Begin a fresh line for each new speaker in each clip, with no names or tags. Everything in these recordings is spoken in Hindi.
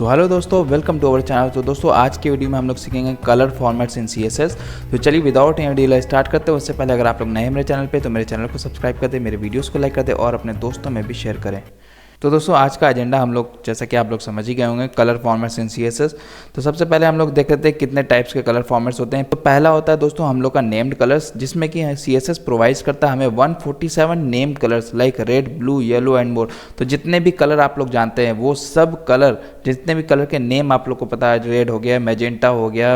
तो हेलो दोस्तों, वेलकम टू अवर चैनल। तो दोस्तों आज के वीडियो में हम लोग सीखेंगे कलर फॉर्मेट्स इन CSS। तो चलिए विदाउट एनी वीडियो स्टार्ट करते हैं। उससे पहले अगर आप लोग नए हैं मेरे चैनल पे तो मेरे चैनल को सब्सक्राइब कर दें, मेरे वीडियोस को लाइक कर दें और अपने दोस्तों में भी शेयर करें। तो दोस्तों आज का एजेंडा हम लोग, जैसा कि आप लोग समझ ही गए होंगे, कलर फॉर्मेट्स इन CSS। तो सबसे पहले हम लोग देख लेते हैं कितने टाइप्स के कलर फॉर्मेट्स होते हैं। तो पहला होता है दोस्तों हम लोग का नेम्ड कलर्स, जिसमें कि CSS प्रोवाइड्स करता है हमें 147 named colours like red, blue, yellow and more. तो जितने भी कलर आप लोग जानते हैं वो सब कलर, जितने भी कलर के नेम आप लोग को पता है, रेड हो गया, मैजेंटा हो गया,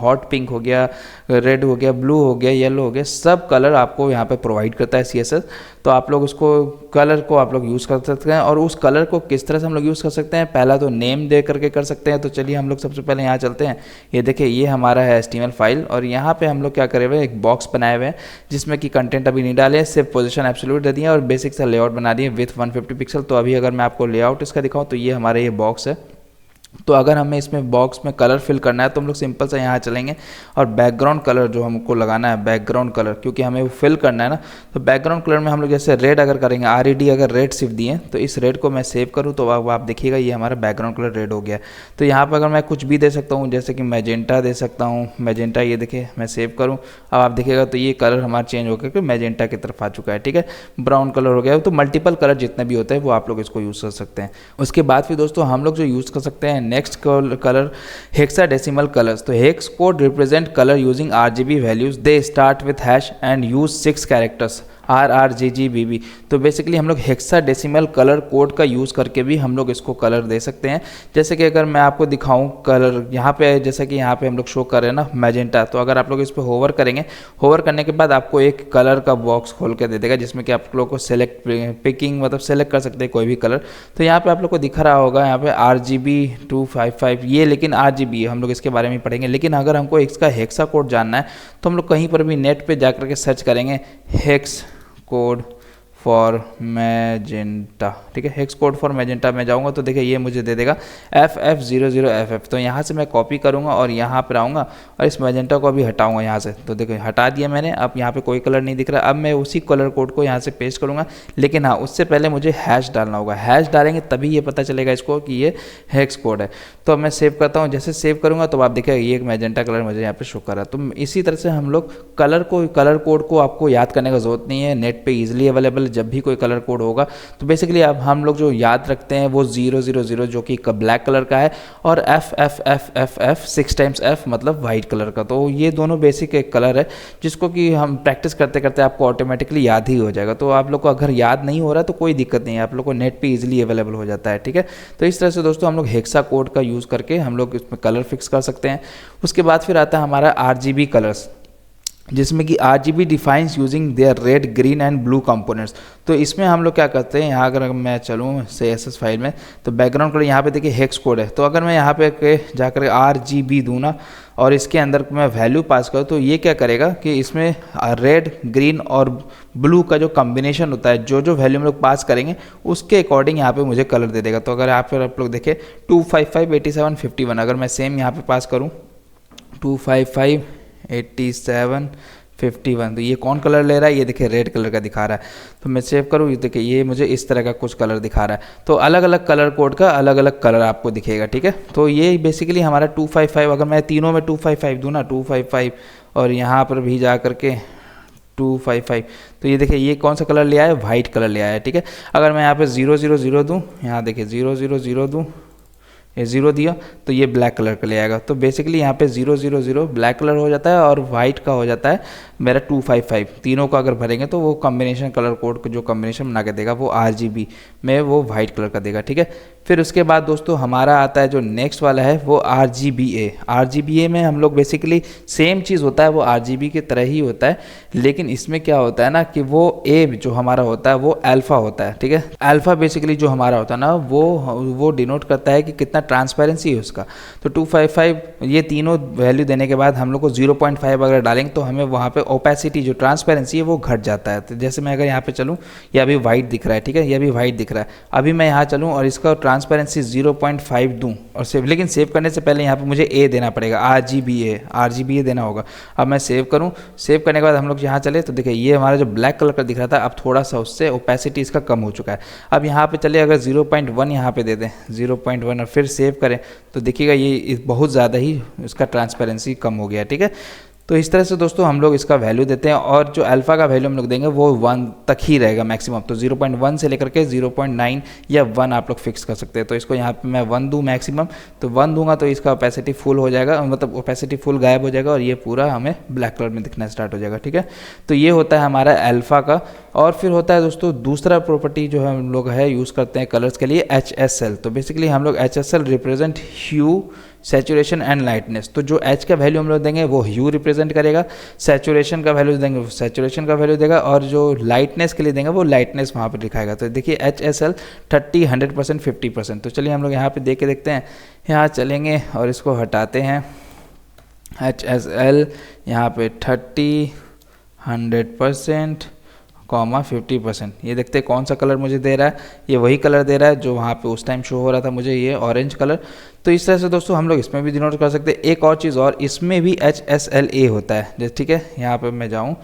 हॉट पिंक हो गया, रेड हो गया, ब्लू हो गया, येलो हो गया, सब कलर आपको यहाँ पे प्रोवाइड करता है CSS। तो आप लोग उसको कलर को आप लोग यूज़ कर सकते हैं। और उस कलर को किस तरह से हम लोग यूज़ कर सकते हैं, पहला तो नेम दे करके कर सकते हैं। तो चलिए हम लोग सबसे पहले यहाँ चलते हैं। ये देखिए, ये हमारा है HTML फाइल और यहाँ पे हम लोग क्या करे हुए हैं, एक बॉक्स बनाए हुए हैं जिसमें कि कंटेंट अभी नहीं डाले, सिर्फ पोजीशन एब्सोल्यूट दे दिए और बेसिक सा लेआउट बना दिए विथ 150 पिक्सल। तो अभी अगर मैं आपको लेआउट इसका दिखाऊँ तो ये हमारा ये बॉक्स है। तो अगर हमें इसमें बॉक्स में कलर फिल करना है तो हम लोग सिंपल से यहाँ चलेंगे और बैकग्राउंड कलर जो हमको लगाना है, बैकग्राउंड कलर, क्योंकि हमें वो फिल करना है ना। तो बैकग्राउंड कलर में हम लोग जैसे रेड अगर करेंगे, RED अगर रेड सिर्फ दिए, तो इस रेड को मैं सेव करूँ तो अब आप देखिएगा ये हमारा बैकग्राउंड कलर रेड हो गया। तो यहाँ पर अगर मैं कुछ भी दे सकता हूँ, जैसे कि मैजेंटा दे सकता हूँ, मैजेंटा, ये देखिए मैं सेव करूँ, अब आप देखिएगा तो ये कलर हमारा चेंज होकर के मैजेंटा की तरफ आ चुका है। ठीक है, ब्राउन कलर हो गया। तो मल्टीपल कलर जितने भी होते हैं वो आप लोग इसको यूज़ कर सकते हैं। उसके बाद फिर दोस्तों हम लोग जो यूज़ कर सकते हैं नेक्स्ट कलर हेक्साडेसिमल कलर्स। तो hex code represent colour using RGB values, they start with hash and use 6 characters RRGGBB। तो बेसिकली हम लोग हेक्साडेसिमल कलर कोड का यूज़ करके भी हम लोग इसको कलर दे सकते हैं। जैसे कि अगर मैं आपको दिखाऊं कलर यहाँ पे, जैसे कि यहाँ पे हम लोग शो कर रहे हैं ना मैजेंटा, तो अगर आप लोग इस पर होवर करेंगे, होवर करने के बाद आपको एक कलर का बॉक्स खोल के दे देगा जिसमें कि आप लोग को सेलेक्ट पिकिंग मतलब सेलेक्ट कर सकते हैं कोई भी कलर। तो यहाँ पे आप लोग को दिख रहा होगा यहाँ पे RGB 255, ये लेकिन RGB हम लोग इसके बारे में पढ़ेंगे। लेकिन अगर हमको इसका हेक्सा कोड जानना है तो हम लोग कहीं पर भी नेट पर जा करके सर्च करेंगे हेक्स कोड फॉर मैजेंटा। ठीक है, हेक्स कोड फॉर मैजेंटा में जाऊंगा तो देखिए ये मुझे दे देगा FF00FF। तो यहाँ से मैं कॉपी करूँगा और यहाँ पर आऊँगा और इस मैजेंटा को अभी हटाऊँगा यहाँ से। तो देखिए हटा दिया मैंने, अब यहाँ पे कोई कलर नहीं दिख रहा। अब मैं उसी कलर कोड को यहाँ से पेस्ट करूँगा, लेकिन हाँ उससे पहले मुझे हैश डालना होगा। हैश डालेंगे तभी ये पता चलेगा इसको कि ये हेक्स कोड है। तो अब मैं सेव करता हूँ, जैसे सेव करूँगा तो आप देखिए ये एक मैजेंटा कलर मुझे यहाँ पे शो कर रहा है। तो इसी तरह से हम लोग कलर कोड को आपको याद करने का जरूरत नहीं है, नेट पे इजीली अवेलेबल। जब भी कोई कलर कोड होगा तो बेसिकली अब हम लोग जो याद रखते हैं वो 000 जो कि ब्लैक कलर का है और FFFFF 6 टाइम्स F मतलब वाइट कलर का। तो ये दोनों बेसिक एक कलर है जिसको कि हम प्रैक्टिस करते करते आपको ऑटोमेटिकली याद ही हो जाएगा। तो आप लोग को अगर याद नहीं हो रहा तो कोई दिक्कत नहीं है, आप लोग को नेट पे इजीली अवेलेबल हो जाता है। ठीक है, तो इस तरह से दोस्तों हम लोग हेक्सा कोड का यूज़ करके हम लोग इसमें कलर फिक्स कर सकते हैं। उसके बाद फिर आता है हमारा RGB कलर्स, जिसमें कि RGB defines using their red, green and blue components. तो इसमें हम लोग क्या करते हैं, यहाँ अगर मैं चलूँ CSS फाइल में तो बैकग्राउंड कलर यहाँ पे देखिए हेक्स कोड है। तो अगर मैं यहाँ पे जाकर RGB दूँ ना और इसके अंदर मैं वैल्यू पास करूँ तो ये क्या करेगा कि इसमें रेड, ग्रीन और ब्लू का जो कॉम्बिनेशन होता है, जो वैल्यू हम लोग पास करेंगे उसके अकॉर्डिंग यहाँ पे मुझे कलर दे देगा। तो अगर आप लोग देखें 255 87 51, अगर मैं सेम यहाँ पे पास करूँ 255 87 51, तो ये कौन कलर ले रहा है, ये देखिए रेड कलर का दिखा रहा है। तो मैं सेव करूँ, ये देखिए ये मुझे इस तरह का कुछ कलर दिखा रहा है। तो अलग अलग कलर कोड का अलग अलग कलर आपको दिखेगा। ठीक है, तो ये बेसिकली हमारा 255, अगर मैं तीनों में 255 दूँ ना, 255 और यहाँ पर भी जा करके 255, तो ये देखिए ये कौन सा कलर ले आया है, वाइट कलर ले आया है। ठीक है, अगर मैं यहाँ पे 000 दूँ, यहाँ देखिए 000 दूँ, ये 0 दिया तो ये ब्लैक कलर का ले आएगा। तो बेसिकली यहाँ पे 000 ब्लैक कलर हो जाता है और वाइट का हो जाता है मेरा 255। तीनों का अगर भरेंगे तो वो कॉम्बिनेशन कलर कोड को जो कॉम्बिनेशन बना के देगा वो RGB में वो वाइट कलर का देगा। ठीक है, फिर उसके बाद दोस्तों हमारा आता है जो नेक्स्ट वाला है वो RGBA। RGBA में हम लोग बेसिकली सेम चीज़ होता है, वो RGB की तरह ही होता है, लेकिन इसमें क्या होता है ना कि वो A जो हमारा होता है वो अल्फ़ा होता है। ठीक है, अल्फ़ा बेसिकली जो हमारा होता है ना वो डिनोट करता है कि कितना ट्रांसपेरेंसी है उसका। तो 255 ये तीनों वैल्यू देने के बाद हम लोग को 0.5 अगर डालेंगे तो हमें वहाँ पे ओपेसिटी जो ट्रांसपेरेंसी है वो घट जाता है। तो जैसे मैं अगर यहाँ पे चलूँ, ये अभी वाइट दिख रहा है। ठीक है, ये अभी वाइट दिख रहा है। अभी मैं यहाँ चलूँ और इसका ट्रांसपेरेंसी 0.5 दूँ और सेव, लेकिन सेव करने से पहले यहाँ पे मुझे ए देना पड़ेगा, RGBA देना होगा। अब मैं सेव करूँ, सेव करने के बाद हम लोग यहाँ चले तो देखिए ये हमारा जो ब्लैक कलर का दिख रहा था अब थोड़ा सा उससे ओपेसिटी इसका कम हो चुका है। अब यहाँ पे चले अगर 0.1 यहाँ पे दे दें 0.1 और फिर सेव करें तो देखिएगा ये बहुत ज़्यादा ही इसका ट्रांसपेरेंसी कम हो गया, ठीक है। तो इस तरह से दोस्तों हम लोग इसका वैल्यू देते हैं और जो अल्फ़ा का वैल्यू हम लोग देंगे वो 1 तक ही रहेगा मैक्सिमम। तो 0.1 से लेकर के 0.9 या 1 आप लोग फिक्स कर सकते हैं। तो इसको यहाँ पे मैं 1 दूँ मैक्सिमम, तो 1 दूंगा तो इसका ओपेसिटी फुल हो जाएगा, मतलब ओपेसिटी फुल गायब हो जाएगा और ये पूरा हमें ब्लैक कलर में दिखना स्टार्ट हो जाएगा, ठीक है। तो ये होता है हमारा अल्फ़ा का। और फिर होता है दोस्तों दूसरा प्रॉपर्टी जो हम लोग है यूज़ करते हैं कलर्स के लिए, HSL। तो बेसिकली हम लोग HSL represent hue, saturation and lightness. तो जो H का वैल्यू हम लोग देंगे वो ह्यू रिप्रेजेंट करेगा, सैचुरेशन का वैल्यू देंगे वो सैचुरेशन का वैल्यू देगा और जो लाइटनेस के लिए देंगे वो लाइटनेस वहाँ पर दिखाएगा। तो देखिए HSL 30, 100%, 50%। तो चलिए हम लोग यहाँ पे देख के देखते हैं, यहाँ चलेंगे और इसको हटाते हैं। HSL यहाँ पे 30, 100%, 50%। ये देखते हैं कौन सा कलर मुझे दे रहा है, ये वही कलर दे रहा है जो वहाँ पे उस टाइम शो हो रहा था मुझे, ये ऑरेंज कलर। तो इस तरह से दोस्तों हम लोग इसमें भी डिनोट कर सकते हैं। एक और चीज़ और, इसमें भी HSLA होता है, जैसे ठीक है यहाँ पे मैं जाऊँ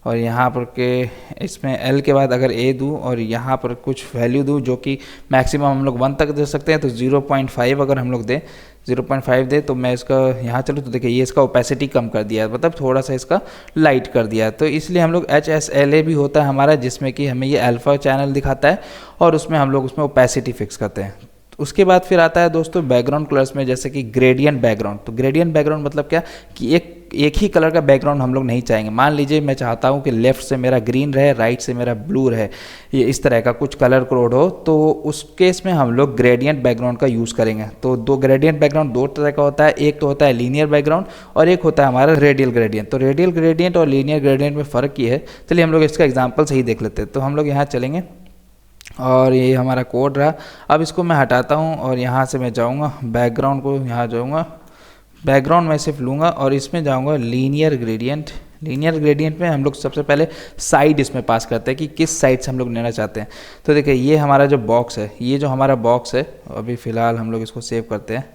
और यहाँ पर के इसमें L के बाद अगर A दूँ और यहाँ पर कुछ वैल्यू दूँ जो कि मैक्सिमम हम लोग 1 तक दे सकते हैं। तो 0.5 अगर हम लोग दें, 0.5 दे तो मैं इसका यहाँ चलूँ तो देखिए ये इसका ओपेसिटी कम कर दिया है, मतलब थोड़ा सा इसका लाइट कर दिया है। तो इसलिए हम लोग HSLA भी होता है हमारा, जिसमें कि हमें ये अल्फ़ा चैनल दिखाता है और उसमें हम लोग उसमें ओपेसिटी फिक्स करते हैं। उसके बाद फिर आता है दोस्तों बैकग्राउंड कलर्स में, जैसे कि ग्रेडियंट बैकग्राउंड। तो ग्रेडियंट बैकग्राउंड मतलब क्या कि एक ही कलर का बैकग्राउंड हम लोग नहीं चाहेंगे। मान लीजिए मैं चाहता हूँ कि लेफ्ट से मेरा ग्रीन रहे, राइट से मेरा ब्लू रहे, ये इस तरह का कुछ कलर कोड हो, तो उस केस में हम लोग ग्रेडियंट बैकग्राउंड का यूज़ करेंगे। तो दो ग्रेडियंट बैकग्राउंड दो तरह का होता है, एक तो होता है लीनियर बैकग्राउंड और एक होता है हमारा रेडियल ग्रेडियंट। तो रेडियल ग्रेडियंट और लीनियर ग्रेडियंट में फ़र्क ये है, चलिए हम लोग इसका एग्जाम्पल सही देख लेते हैं। तो हम लोग यहाँ चलेंगे और ये हमारा कोड रहा। अब इसको मैं हटाता हूँ और यहाँ से मैं जाऊँगा बैकग्राउंड को, यहाँ जाऊँगा बैकग्राउंड में सिर्फ लूँगा और इसमें जाऊँगा लीनियर ग्रेडियंट। लीनियर ग्रेडियंट में हम लोग सबसे पहले साइड इसमें पास करते हैं कि किस साइड से हम लोग लेना चाहते हैं। तो देखिए ये हमारा जो बॉक्स है, ये जो हमारा बॉक्स है, अभी फ़िलहाल हम लोग इसको सेव करते हैं,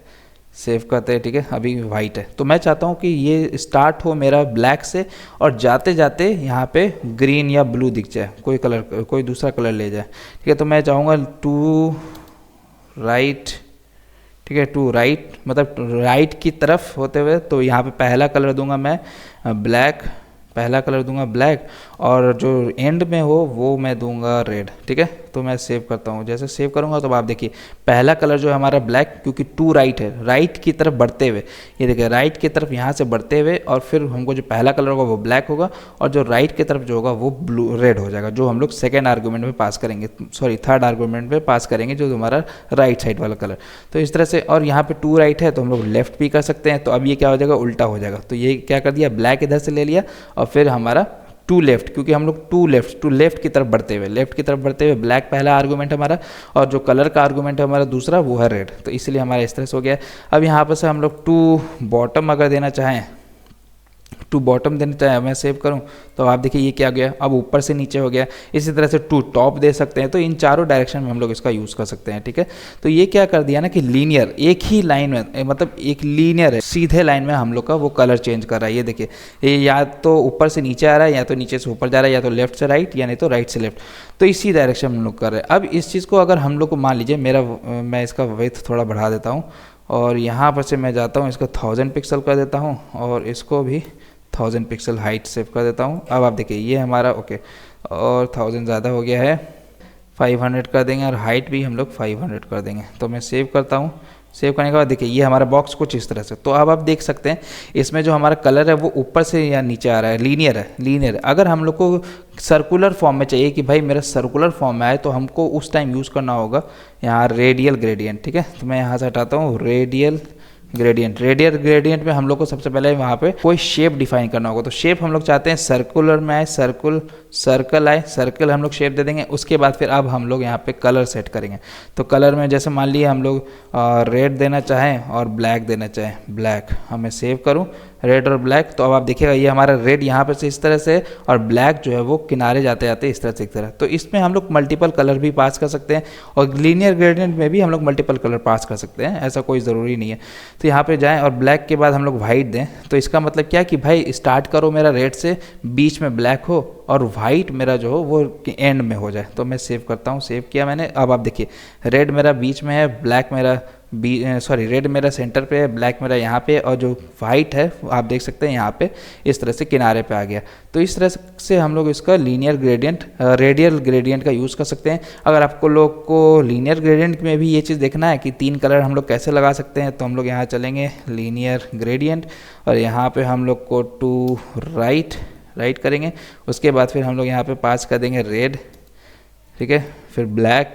ठीक है। अभी वाइट है तो मैं चाहता हूँ कि ये स्टार्ट हो मेरा ब्लैक से और जाते जाते यहाँ पे ग्रीन या ब्लू दिख जाए, कोई कलर, कोई दूसरा कलर ले जाए, ठीक है। तो मैं चाहूँगा टू राइट, ठीक है, टू राइट मतलब राइट की तरफ होते हुए। तो यहाँ पे पहला कलर दूंगा मैं ब्लैक, पहला कलर दूंगा ब्लैक और जो एंड में हो वो मैं दूंगा रेड, ठीक है। तो मैं सेव करता हूँ, जैसे सेव करूँगा तो आप देखिए पहला कलर जो है हमारा ब्लैक, क्योंकि टू राइट है, राइट की तरफ बढ़ते हुए, ये देखिए राइट की तरफ यहाँ से बढ़ते हुए और फिर हमको जो पहला कलर होगा वो ब्लैक होगा और जो राइट की तरफ जो होगा वो ब्लू रेड हो जाएगा, जो हम लोग सेकेंड आर्गूमेंट में पास करेंगे, सॉरी थर्ड आर्गूमेंट में पास करेंगे, जो हमारा राइट साइड वाला कलर। तो इस तरह से, और यहाँ पे टू राइट है तो हम लोग लेफ्ट भी कर सकते हैं। तो अब ये क्या हो जाएगा, उल्टा हो जाएगा। तो ये क्या कर दिया, ब्लैक इधर से ले लिया और फिर हमारा टू लेफ्ट, क्योंकि हम लोग टू लेफ्ट की तरफ बढ़ते हुए, लेफ्ट की तरफ बढ़ते हुए ब्लैक पहला आर्गूमेंट हमारा और जो कलर का आर्गूमेंट है हमारा दूसरा वो है रेड। तो इसलिए हमारा इस तरह से हो गया। अब यहाँ पर से हम लोग टू बॉटम अगर देना चाहें, टू बॉटम देना चाहें, मैं सेव करूं तो आप देखिए ये क्या गया, अब ऊपर से नीचे हो गया। इसी तरह से टू टॉप दे सकते हैं। तो इन चारों डायरेक्शन में हम लोग इसका यूज़ कर सकते हैं, ठीक है। तो ये क्या कर दिया ना कि लीनियर, एक ही लाइन में, मतलब एक लीनियर है, सीधे लाइन में हम लोग का वो कलर चेंज कर रहा है। ये देखिए ये या तो ऊपर से नीचे आ रहा है, या तो नीचे से ऊपर जा रहा है, या तो लेफ्ट से राइट, या नहीं तो राइट से लेफ्ट। तो इसी डायरेक्शन में हम लोग कर रहे हैं। अब इस चीज़ को अगर हम लोग को मान लीजिए मैं इसका विड्थ थोड़ा बढ़ा देता हूँ और यहाँ पर से मैं जाता हूँ, इसको 1000 पिक्सल कर देता हूँ और इसको भी 1000 पिक्सल हाइट सेव कर देता हूँ। अब आप देखिए ये हमारा ओके, और 1000 ज़्यादा हो गया है, 500 कर देंगे और हाइट भी हम लोग 500 कर देंगे। तो मैं सेव करता हूँ। सेव करने के बाद देखिए ये हमारा बॉक्स कुछ इस तरह से। तो अब आप देख सकते हैं इसमें जो हमारा कलर है वो ऊपर से या नीचे आ रहा है, लीनियर है, लीनियर है। अगर हम लोग को सर्कुलर फॉर्म में चाहिए कि भाई मेरा सर्कुलर फॉर्म में आए, तो हमको उस टाइम यूज़ करना होगा यहाँ रेडियल ग्रेडियंट, ठीक है। तो मैं यहाँ से हटाता हूँ रेडियल ग्रेडियंट। रेडियल ग्रेडियंट में हम लोग को सबसे पहले वहाँ पे कोई शेप डिफाइन करना होगा। तो शेप हम लोग चाहते हैं सर्कुलर में आए, सर्कल आए, सर्कल हम लोग शेप दे देंगे। उसके बाद फिर अब हम लोग यहाँ पे कलर सेट करेंगे। तो कलर में जैसे मान लिए हम लोग रेड देना चाहें और ब्लैक देना चाहें, ब्लैक हमें सेव करूँ रेड और ब्लैक। तो अब आप देखिएगा ये हमारा रेड यहाँ पे से इस तरह से और ब्लैक जो है वो किनारे जाते जाते इस तरह से, इस तरह। तो इसमें हम लोग मल्टीपल कलर भी पास कर सकते हैं और लीनियर ग्रेडियंट में भी हम लोग मल्टीपल कलर पास कर सकते हैं, ऐसा कोई ज़रूरी नहीं है। तो यहाँ पे जाएं और ब्लैक के बाद हम लोग वाइट दें। तो इसका मतलब क्या कि भाई स्टार्ट करो मेरा रेड से, बीच में ब्लैक हो और वाइट मेरा जो हो वो एंड में हो जाए। तो मैं सेव करता हूँ, सेव किया मैंने। अब आप देखिए रेड मेरा बीच में है, ब्लैक मेरा रेड मेरा सेंटर पे है, ब्लैक मेरा यहाँ पे, और जो वाइट है आप देख सकते हैं यहाँ पे इस तरह से किनारे पे आ गया। तो इस तरह से हम लोग इसका लीनियर ग्रेडियंट, रेडियल ग्रेडियंट का यूज़ कर सकते हैं। अगर आपको लोग को लीनियर ग्रेडियंट में भी ये चीज़ देखना है कि 3 कलर हम लोग कैसे लगा सकते हैं, तो हम लोग यहाँ चलेंगे लीनियर ग्रेडियंट और यहाँ पे हम लोग को टू राइट करेंगे। उसके बाद फिर हम लोग यहाँ पे पास कर देंगे रेड, ठीक है, फिर ब्लैक,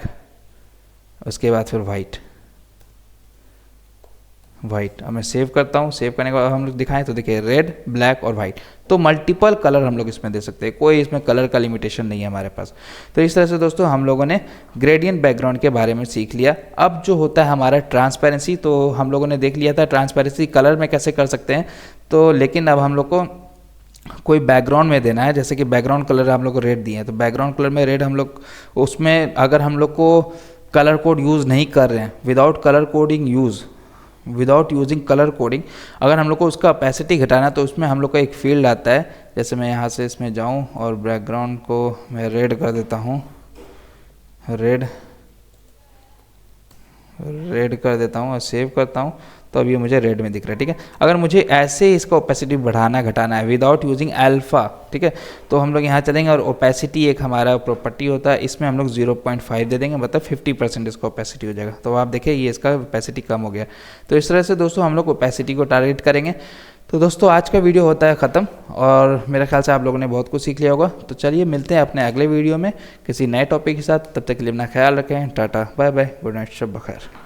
उसके बाद फिर वाइट। अब मैं सेव करता हूँ। सेव करने के बाद हम लोग दिखाएं तो देखिए रेड, ब्लैक और वाइट। तो मल्टीपल कलर हम लोग इसमें दे सकते हैं, कोई इसमें कलर का लिमिटेशन नहीं है हमारे पास। तो इस तरह से दोस्तों हम लोगों ने ग्रेडियंट बैकग्राउंड के बारे में सीख लिया। अब जो होता है हमारा ट्रांसपेरेंसी, तो हम लोगों ने देख लिया था ट्रांसपेरेंसी कलर में कैसे कर सकते हैं। तो लेकिन अब हम लोग को कोई बैकग्राउंड में देना है, जैसे कि बैकग्राउंड कलर हम लोग को रेड दिए हैं, तो बैकग्राउंड कलर में रेड हम लोग उसमें अगर हम लोग को कलर कोड यूज़ नहीं कर रहे हैं, विदाउट यूजिंग कलर कोडिंग, अगर हम लोग को उसका ऑपेसिटी घटाना तो उसमें हम लोग का एक फील्ड आता है। जैसे मैं यहाँ से इसमें जाऊँ और बैकग्राउंड को मैं रेड कर देता हूँ, रेड कर देता हूँ और सेव करता हूँ, तो अब ये मुझे रेड में दिख रहा है, ठीक है। अगर मुझे ऐसे इसका ओपेसिटी बढ़ाना घटाना है विदाउट यूजिंग अल्फ़ा, ठीक है, तो हम लोग यहाँ चलेंगे और ओपेसिटी एक हमारा प्रॉपर्टी होता है, इसमें हम लोग 0.5 दे देंगे, मतलब 50% इसका ओपेसिटी हो जाएगा। तो आप देखिए ये इसका ओपेसिटी कम हो गया। तो इस तरह से दोस्तों हम लोग ओपेसिटी को टारगेट करेंगे। तो दोस्तों आज का वीडियो होता है ख़त्म और मेरे ख्याल से आप लोगों ने बहुत कुछ सीख लिया होगा। तो चलिए मिलते हैं अपने अगले वीडियो में किसी नए टॉपिक के साथ। तब तक के लिए अपना ख्याल रखें। Tata, bye bye, good night, शब बखैर।